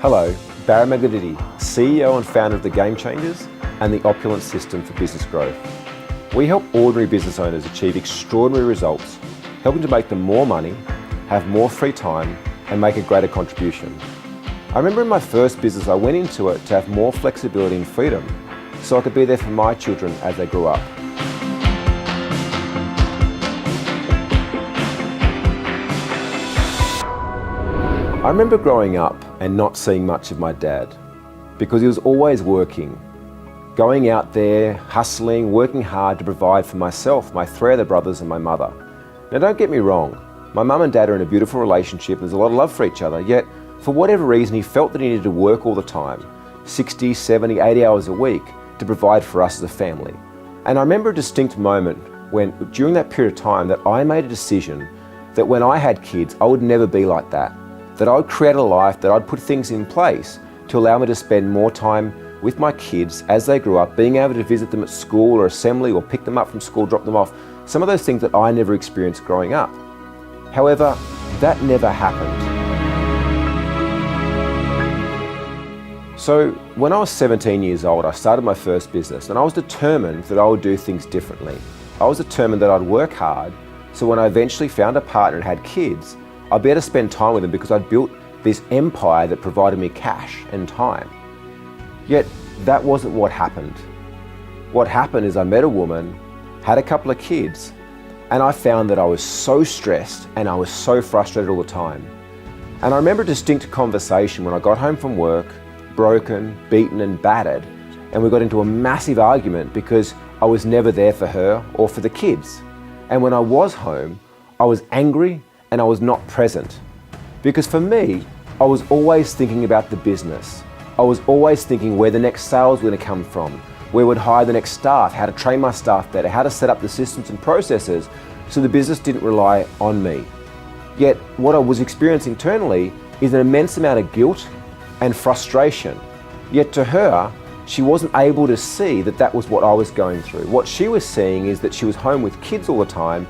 Hello, Barry Magliotti, CEO and founder of The Game Changers and the Opulent System for Business Growth. We help ordinary business owners achieve extraordinary results, helping to make them more money, have more free time, and make a greater contribution. I remember in my first business, I went into it to have more flexibility and freedom so I could be there for my children as they grew up. I remember growing up and not seeing much of my dad because he was always working, going out there, hustling, working hard to provide for myself, my three other brothers and my mother. Now don't get me wrong, my mum and dad are in a beautiful relationship, there's a lot of love for each other, yet for whatever reason he felt that he needed to work all the time, 60, 70, 80 hours a week to provide for us as a family. And I remember a distinct moment when during that period of time that I made a decision that when I had kids I would never be like that I would create a life, that I'd put things in place to allow me to spend more time with my kids as they grew up, being able to visit them at school or assembly or pick them up from school, drop them off, some of those things that I never experienced growing up. However, that never happened. So when I was 17 years old, I started my first business and I was determined that I would do things differently. I was determined that I'd work hard, so when I eventually found a partner and had kids, I'd be able to spend time with them because I'd built this empire that provided me cash and time. Yet that wasn't what happened. What happened is I met a woman, had a couple of kids, and I found that I was so stressed and I was so frustrated all the time. And I remember a distinct conversation when I got home from work, broken, beaten and battered, and we got into a massive argument because I was never there for her or for the kids. And when I was home, I was angry and I was not present. Because for me, I was always thinking about the business. I was always thinking where the next sales were going to come from, where we'd hire the next staff, how to train my staff better, how to set up the systems and processes so the business didn't rely on me. Yet what I was experiencing internally is an immense amount of guilt and frustration. Yet to her, she wasn't able to see that that was what I was going through. What she was seeing is that she was home with kids all the time,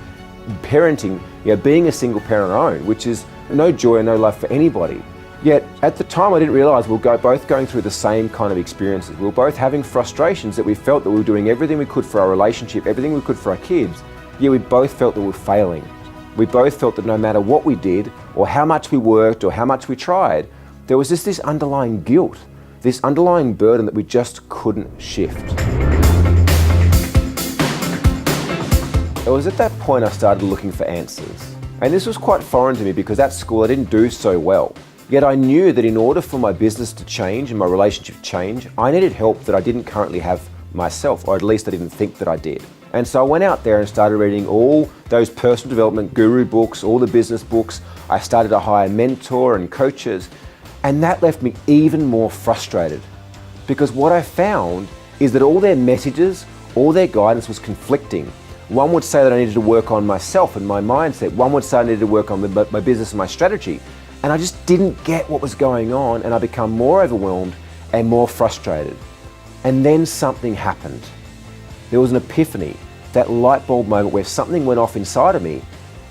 parenting, being a single parent on her own, which is no joy and no love for anybody. Yet at the time I didn't realize we were both going through the same kind of experiences. We were both having frustrations that we felt that we were doing everything we could for our relationship, everything we could for our kids, yet we both felt that we were failing. We both felt that no matter what we did or how much we worked or how much we tried, there was just this underlying guilt, this underlying burden that we just couldn't shift. It was at that point I started looking for answers. And this was quite foreign to me because at school I didn't do so well. Yet I knew that in order for my business to change and my relationship to change, I needed help that I didn't currently have myself, or at least I didn't think that I did. And so I went out there and started reading all those personal development guru books, all the business books. I started to hire mentor and coaches, and that left me even more frustrated. Because what I found is that all their messages, all their guidance was conflicting. One would say that I needed to work on myself and my mindset. One would say I needed to work on my business and my strategy. And I just didn't get what was going on, and I became more overwhelmed and more frustrated. And then something happened. There was an epiphany, that light bulb moment where something went off inside of me.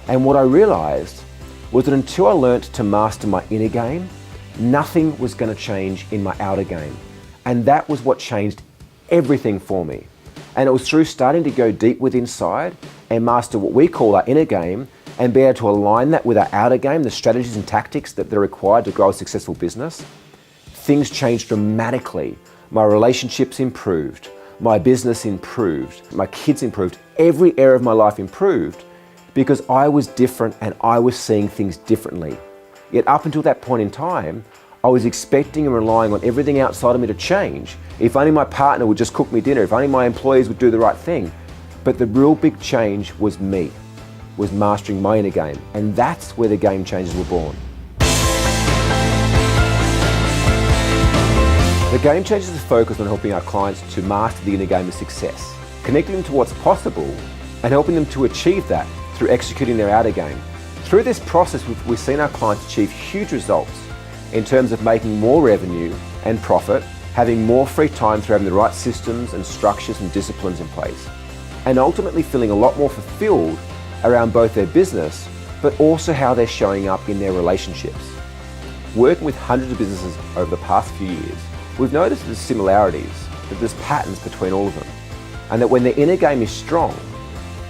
And what I realized was that until I learnt to master my inner game, nothing was going to change in my outer game. And that was what changed everything for me. And it was through starting to go deep within inside and master what we call our inner game and be able to align that with our outer game, the strategies and tactics that are required to grow a successful business. Things changed dramatically. My relationships improved, my business improved, my kids improved, every area of my life improved because I was different and I was seeing things differently. Yet up until that point in time, I was expecting and relying on everything outside of me to change. If only my partner would just cook me dinner, if only my employees would do the right thing. But the real big change was me, was mastering my inner game. And that's where the Game Changers were born. The Game Changers are focused on helping our clients to master the inner game of success, connecting them to what's possible and helping them to achieve that through executing their outer game. Through this process, we've seen our clients achieve huge results in terms of making more revenue and profit, having more free time through having the right systems and structures and disciplines in place, and ultimately feeling a lot more fulfilled around both their business, but also how they're showing up in their relationships. Working with hundreds of businesses over the past few years, we've noticed there's similarities, that there's patterns between all of them, and that when their inner game is strong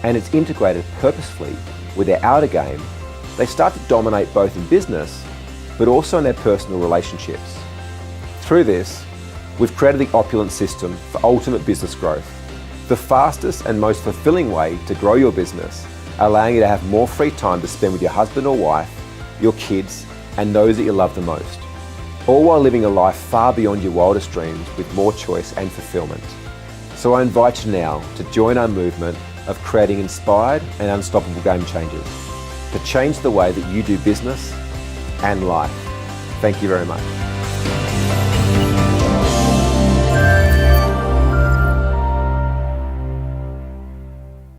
and it's integrated purposefully with their outer game, they start to dominate both in business, but also in their personal relationships. Through this, we've created the Opulent System for ultimate business growth, the fastest and most fulfilling way to grow your business, allowing you to have more free time to spend with your husband or wife, your kids, and those that you love the most, all while living a life far beyond your wildest dreams with more choice and fulfillment. So I invite you now to join our movement of creating inspired and unstoppable game changers to change the way that you do business and life. Thank you very much.